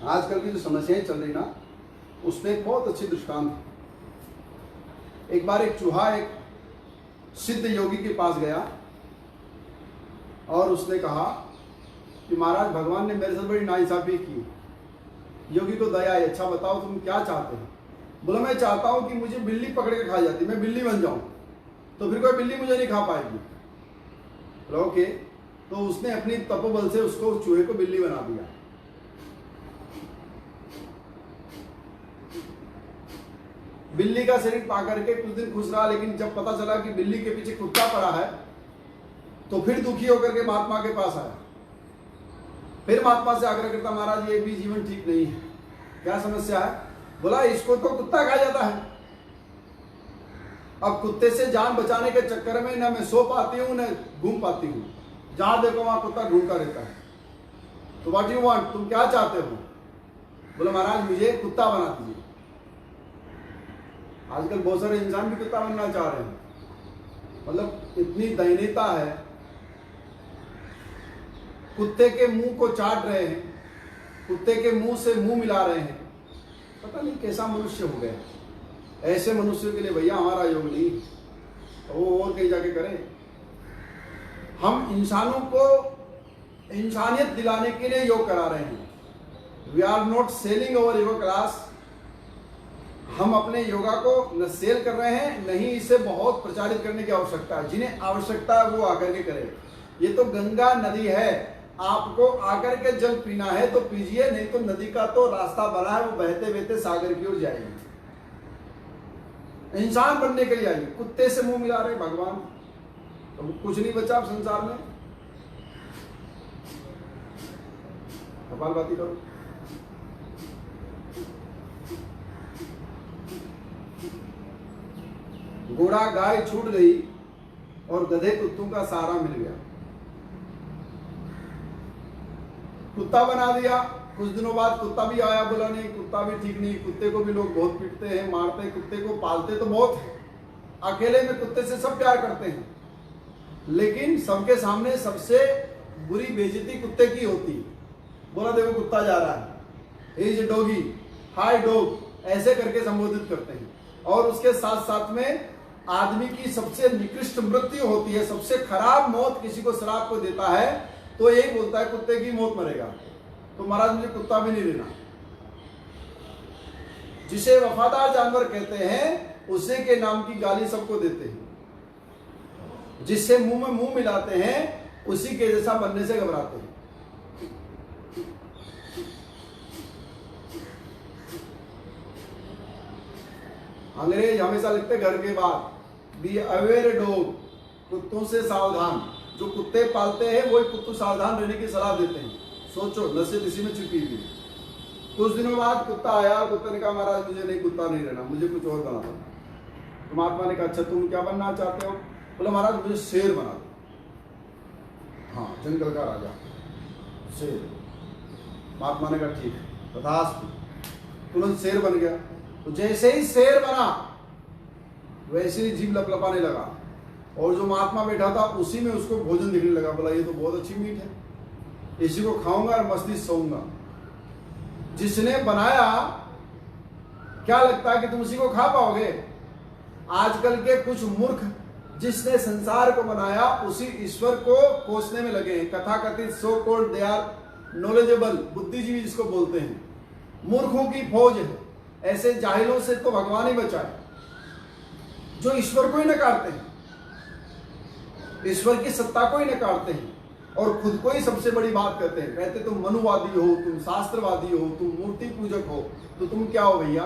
आजकल की जो समस्याएं चल रही ना, उसमें एक बहुत अच्छी दृष्टांत है। एक बार एक चूहा एक सिद्ध योगी के पास गया और उसने कहा कि महाराज, भगवान ने मेरे साथ बड़ी नाइंसाफी की। योगी को दया आई, अच्छा बताओ तुम क्या चाहते हो? बोला, मैं चाहता हूं कि मुझे बिल्ली पकड़ के खा जाती, मैं बिल्ली बन जाऊं, तो फिर कोई बिल्ली मुझे नहीं खा पाएगी। बोला ओके। तो उसने अपनी तपोबल से उसको चूहे को बिल्ली बना दिया। बिल्ली का शरीर पा करके कुछ दिन खुश रहा, लेकिन जब पता चला कि बिल्ली के पीछे कुत्ता पड़ा है, तो फिर दुखी होकर के महात्मा के पास आया। फिर महात्मा से आग्रह करता, महाराज ये भी जीवन ठीक नहीं है, क्या समस्या है? बोला, इसको तो कुत्ता खा जाता है। अब कुत्ते से जान बचाने के चक्कर में न मैं सो पाती हूँ न घूम पाती हूँ, जहां देखो वहां कुत्ता ढूंढता रहता है। तो व्हाट यू वांट, तुम क्या चाहते हो? बोला, महाराज मुझे कुत्ता बना दीजिए। आजकल बहुत सारे इंसान भी कुत्ता बनना चाह रहे हैं, मतलब इतनी दयनीयता है। कुत्ते के मुंह को चाट रहे हैं, कुत्ते के मुंह से मुंह मिला रहे हैं, पता नहीं कैसा मनुष्य हो गया। ऐसे मनुष्यों के लिए भैया हमारा योग नहीं, तो वो और कहीं जाके करें। हम इंसानों को इंसानियत दिलाने के लिए योग करा रहे हैं। We are not selling over yoga class. हम अपने योगा को न सेल कर रहे हैं, नहीं इसे बहुत प्रचारित करने की आवश्यकता है। जिन्हें आवश्यकता है वो आकर के करें। ये तो गंगा नदी है, आपको आकर के जल पीना है तो पीजिए, नहीं तो नदी का तो रास्ता बना है, वो बहते बहते सागर की ओर जाएगी। इंसान बनने के लिए आइए, कुत्ते से मुंह मिला रहे भगवान, तो कुछ नहीं बचा अब संसार में। कपालभाति करो। घोड़ा गाय छूट गई और गधे कुत्तों का सहारा मिल गया। कुत्ता बना दिया, कुछ दिनों बाद कुत्ता भी आया, बोला नहीं कुत्ता भी ठीक नहीं, कुत्ते को भी लोग बहुत पीटते हैं, मारते हैं, कुत्ते को पालते तो बहुत है, अकेले में कुत्ते से सब प्यार करते हैं, लेकिन सबके सामने सबसे बुरी बेइज्जती कुत्ते की होती। बोला देखो कुत्ता जा रहा है, he is a doggy, hi dog, ऐसे करके संबोधित करते हैं। और उसके साथ साथ में आदमी की सबसे निकृष्ट मृत्यु होती है, सबसे खराब मौत किसी को श्राप को देता है तो यही बोलता है कुत्ते की मौत मरेगा। तो महाराज मुझे कुत्ता भी नहीं लेना। जिसे वफादार जानवर कहते हैं उसे के नाम की गाली सबको देते हैं। जिससे मुंह में मुंह मिलाते हैं उसी के जैसा बनने से घबराते हैं। अंग्रेज हमेशा लिखते घर के बाद, बी अवेयर डॉग, कुत्तों से सावधान। जो कुत्ते पालते हैं वही कुत्तों सावधान रहने की सलाह देते हैं। सोचो नशे इसी में छुपी हुई। कुछ दिनों बाद कुत्ता आया, कुत्ते ने कहा महाराज मुझे नहीं कुत्ता नहीं रहना, मुझे कुछ और बना दो। तो महात्मा ने कहा अच्छा तुम क्या बनना चाहते हो? बोला महाराज मुझे शेर बना दो। हाँ, जंगल का राजा शेर। महात्मा ने कहा ठीक है, तथास्तु। तुरंत शेर बन गया। तो जैसे ही शेर बना वैसे ही जीभ लपलपाने लगा, और जो महात्मा बैठा था उसी में उसको भोजन दिखने लगा। बोला ये तो बहुत अच्छी मीट है। इसी को खाऊंगा और मस्ती से सोऊंगा। जिसने बनाया, क्या लगता है कि तुम उसी को खा पाओगे? आजकल के कुछ मूर्ख जिसने संसार को बनाया उसी ईश्वर को कोसने में लगे हैं। कथाकथित so called they are knowledgeable, बुद्धिजीवी जिसको बोलते हैं, मूर्खों की फौज है। ऐसे जाहिलों से तो भगवान ही बचाए जो ईश्वर को ही नकारते हैं, ईश्वर की सत्ता को ही नकारते हैं और खुद को ही सबसे बड़ी बात कहते हैं। कहते तुम मनुवादी हो, तुम शास्त्रवादी हो, तुम मूर्ति पूजक हो। तो तुम क्या हो भैया?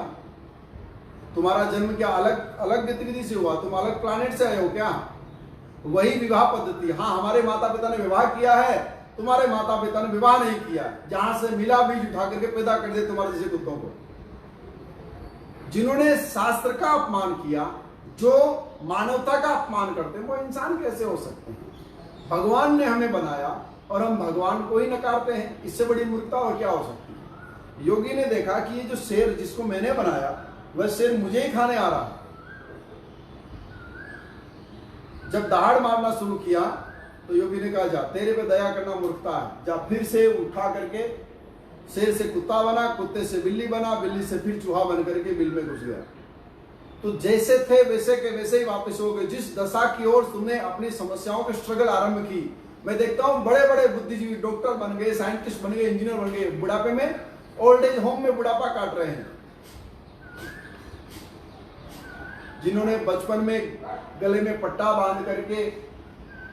तुम्हारा जन्म क्या अलग अलग गतिविधि से हुआ? तुम अलग प्लानेट से आए हो क्या? वही विवाह पद्धति। हाँ, हमारे माता पिता ने विवाह किया है, तुम्हारे माता पिता ने विवाह नहीं किया। जहां से मिला बीज उठा करके पैदा कर दे तुम्हारे जैसे कुत्तों को। जिन्होंने शास्त्र का अपमान किया, जो मानवता का अपमान करते हैं, वो इंसान कैसे हो सकते हैं? भगवान ने हमें बनाया और हम भगवान को ही नकारते हैं। इससे बड़ी मूर्खता और क्या हो सकती है? योगी ने देखा कि ये जो शेर जिसको मैंने बनाया वह शेर मुझे ही खाने आ रहा है। जब दहाड़ मारना शुरू किया तो योगी ने कहा जा, तेरे पे दया करना मूर्खता है। जा फिर से उठा करके शेर से कुत्ता बना, कुत्ते से बिल्ली बना, बिल्ली से फिर चूहा बन करके बिल में घुस गया। तो जैसे थे वैसे के वैसे ही वापस हो गए। जिस दशा की ओर तुमने अपनी समस्याओं के स्ट्रगल आरंभ की, मैं देखता हूं बड़े बड़े बुद्धिजीवी डॉक्टर बन गए, साइंटिस्ट बन गए, इंजीनियर बन गए, बुढ़ापे में ओल्ड एज होम में बुढ़ापा काट रहे हैं। जिन्होंने बचपन में गले में पट्टा बांध करके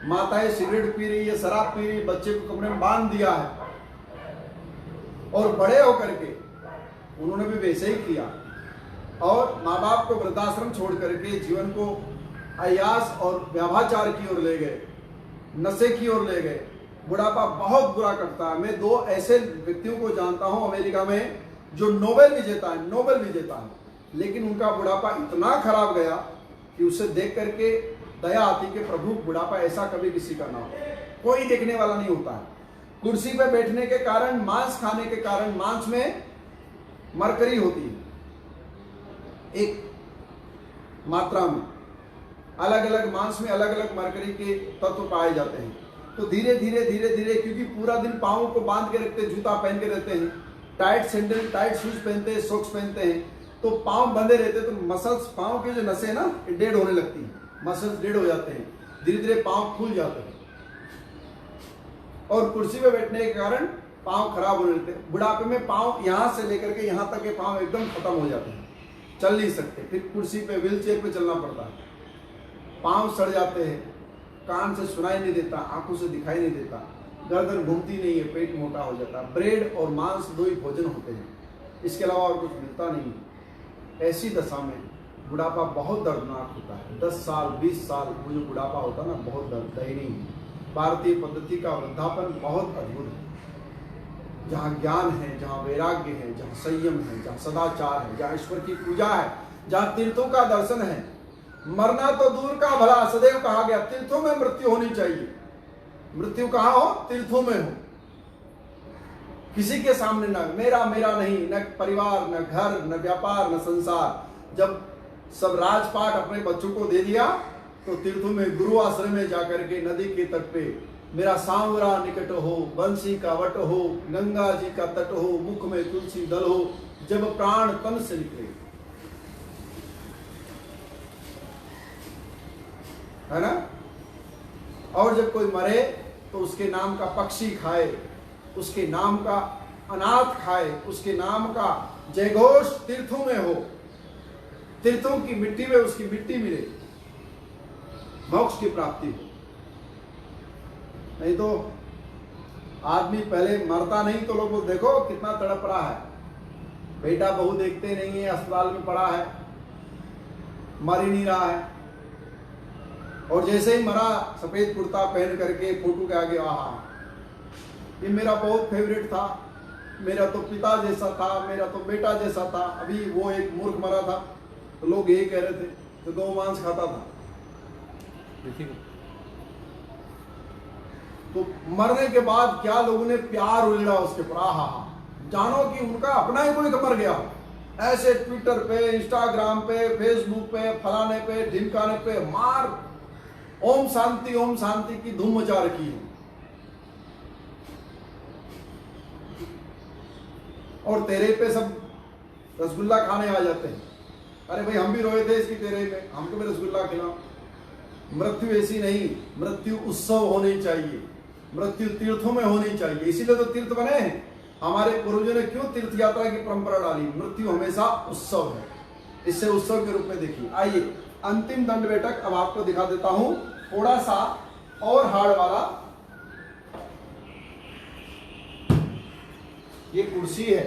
माताएं सिगरेट पी रही है, शराब पी रही है, बच्चे को कमरे में बांध दिया है और बड़े होकर के उन्होंने भी वैसे ही किया और माँ बाप को वृद्धाश्रम छोड़ करके जीवन को अयास और व्यभिचार की ओर ले गए, नशे की ओर ले गए। बुढ़ापा बहुत बुरा करता है। मैं दो ऐसे व्यक्तियों को जानता हूं अमेरिका में जो नोबेल विजेता है, लेकिन उनका बुढ़ापा इतना खराब गया कि उसे देख करके दया आती कि प्रभु बुढ़ापा ऐसा कभी किसी का ना हो। कोई देखने वाला नहीं होता है। कुर्सी पे बैठने के कारण, मांस खाने के कारण, मांस में मरकरी होती है एक मात्रा में, अलग अलग मांस में अलग अलग मरकरी के तत्व पाए जाते हैं। तो धीरे धीरे क्योंकि पूरा दिन पाँव को बांध के रखते, जूता पहन के रहते हैं, टाइट सैंडल, टाइट शूज पहनते हैं, सॉक्स पहनते हैं, तो पाँव बंधे रहते हैं, तो मसल्स, पाँव के जो नसें ना डेड होने लगती हैं, मसल्स डेड हो जाते हैं, धीरे धीरे पाँव फूल जाते हैं और कुर्सी पे बैठने के कारण पाँव खराब होने लगते हैं। बुढ़ापे में पाँव यहाँ से लेकर के यहाँ तक के पाँव एकदम खत्म हो जाते हैं, चल नहीं सकते। फिर कुर्सी पे, व्हील चेयर पे चलना पड़ता है। पाँव सड़ जाते हैं, कान से सुनाई नहीं देता, आंखों से दिखाई नहीं देता, गर्दन घूमती नहीं है, पेट मोटा हो जाता है। ब्रेड और मांस दो ही भोजन होते हैं, इसके अलावा और कुछ मिलता नहीं है। ऐसी दशा में बुढ़ापा बहुत दर्दनाक होता है। 10 साल 20 साल वो जो बुढ़ापा होता है ना, बहुत दयनीय है। भारतीय पद्धति का वृद्धापन बहुत अद्भुत है। जहाँ ज्ञान है, जहाँ वैराग्य है, जहाँ संयम है, जहाँ सदाचार है, जहाँ ईश्वर की पूजा है, जहाँ तीर्थों का दर्शन है। मरना तो दूर का भला, सदैव कहा गया तीर्थों में मृत्यु होनी चाहिए। मृत्यु कहाँ हो? तीर्थों में हो। किसी के सामने न मेरा नहीं, न परिवार, न घर, न व्यापार, न संसार। जब सब राजपाट अपने बच्चों को दे दिया तो तीर्थों में, गुरु आश्रम में जाकर के नदी के तट पे मेरा सांवरा निकट हो, बंसी का वट हो, गंगा जी का तट हो, मुख में तुलसी दल हो, जब प्राण तन से निकले, है ना। और जब कोई मरे तो उसके नाम का पक्षी खाए, उसके नाम का अनाथ खाए, उसके नाम का जयघोष तीर्थों में हो, तीर्थों की मिट्टी में उसकी मिट्टी मिले, मोक्ष की प्राप्ति हो। नहीं तो आदमी पहले मरता नहीं तो लोग देखो कितना तड़प रहा है। बेटा बहू देखते नहीं है, अस्पताल में पड़ा है, मर ही नहीं रहा है। और जैसे ही मरा सफेद कुर्ता पहन करके फोटो के आगे, आहा ये मेरा बहुत फेवरेट था, मेरा तो पिता जैसा था, मेरा तो बेटा जैसा था। अभी वो एक मूर्ख मरा था तो लोग यही कह रहे थे तो गौ मांस खाता था। तो मरने के बाद क्या लोगों ने प्यार उजड़ा उसके पर, आहा जानो कि उनका अपना ही कोई मर गया। ऐसे ट्विटर पे, इंस्टाग्राम पे, फेसबुक पे, फलाने पे, ढिमकाने पे मार ओम शांति की धूम मचा रखी है। और तेरे पे सब रसगुल्ला खाने आ जाते हैं। अरे भाई हम भी रोए थे इसकी तेरे में, हमको भी रसगुल्ला खिलाओ। मृत्यु ऐसी नहीं, मृत्यु उत्सव होनी चाहिए, मृत्यु तीर्थों में होनी चाहिए। इसीलिए तो तीर्थ बने हैं। हमारे पूर्वजों ने क्यों तीर्थ यात्रा की परंपरा डाली? मृत्यु हमेशा उत्सव है, इससे उत्सव के रूप में देखिए। आइए अंतिम दंड बैठक अब आपको दिखा देता हूं, थोड़ा सा और हार्ड वाला। ये कुर्सी है,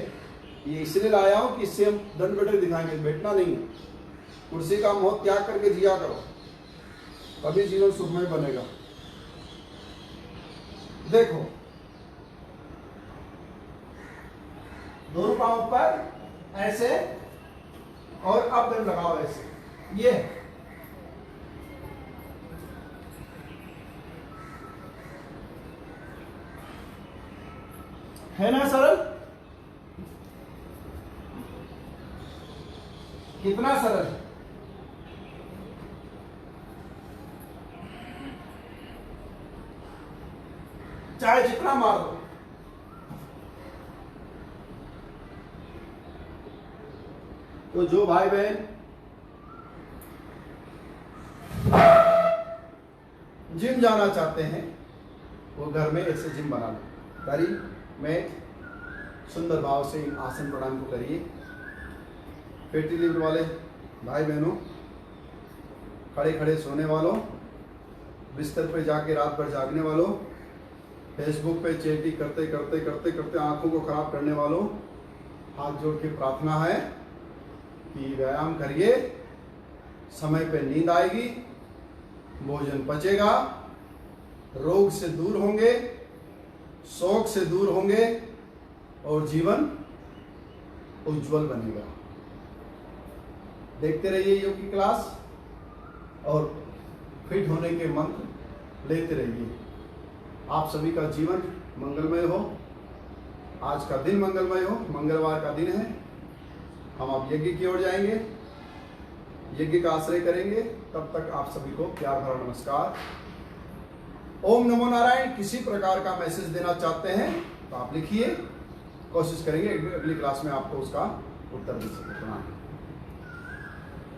ये इसलिए लाया हूं कि इससे हम दंड बैठक दिखाएंगे, बैठना नहीं है। कुर्सी का मोह त्याग करके जिया करो, तभी जीवन सुखमय बनेगा। देखो दोनों पांव पर ऐसे, और अब दंड लगाओ ऐसे। ये है ना सरल? कितना सरल है। चाहे जितना मार दो। तो जो भाई बहन जिम जाना चाहते हैं वो घर में ऐसे जिम बना लो। करी में सुंदर भाव से इन आसन प्राणायाम को करिए। फैटी लिवर वाले भाई बहनों, खड़े खड़े सोने वालों, बिस्तर पे जाके रात भर जागने वालों, फेसबुक पे चैटिंग करते करते करते करते आंखों को खराब करने वालों, हाथ जोड़ के प्रार्थना है कि व्यायाम करिए, समय पे नींद आएगी, भोजन पचेगा, रोग से दूर होंगे, शोक से दूर होंगे और जीवन उज्जवल बनेगा। देखते रहिए योग की क्लास और फिट होने के मंत्र लेते रहिए। आप सभी का जीवन मंगलमय हो, आज का दिन मंगलमय हो। मंगलवार का दिन है, हम अब यज्ञ की ओर जाएंगे, यज्ञ का आश्रय करेंगे। तब तक आप सभी को प्यार भरा नमस्कार। ओम नमो नारायण। किसी प्रकार का मैसेज देना चाहते हैं तो आप लिखिए, कोशिश करेंगे अगली क्लास में आपको उसका उत्तर दे सके। प्रणाम।